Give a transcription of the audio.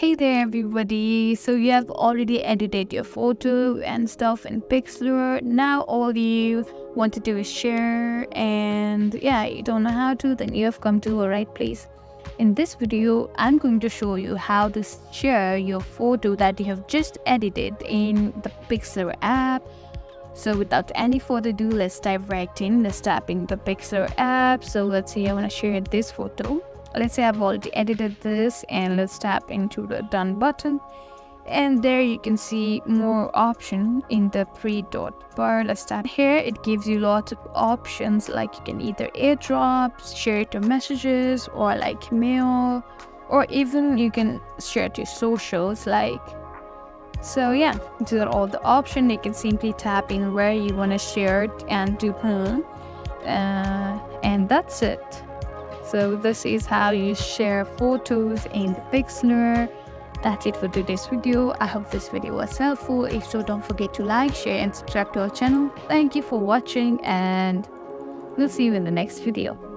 Hey there everybody, so you have already edited your photo and stuff in Pixlr. Now all you want to do is share, and yeah, you don't know how to, then you have come to the right place. In this video, I'm going to show you how to share your photo that you have just edited in the Pixlr app. So without any further ado, let's dive right in. Let's tap in the Pixlr app. So let's say I want to share this photo. Let's say I've already edited this, and let's tap into the done button, and there you can see more option in the three dot bar. Let's start here. It gives you lots of options, like you can either airdrop, share it to messages, or like mail, or even you can share it to socials. So yeah, these are all the options. You can simply tap in where you want to share it and do home, and that's it. So this is how you share photos in the Pixlr. That's it for today's video. I hope this video was helpful. If so, don't forget to like, share and subscribe to our channel. Thank you for watching, and we'll see you in the next video.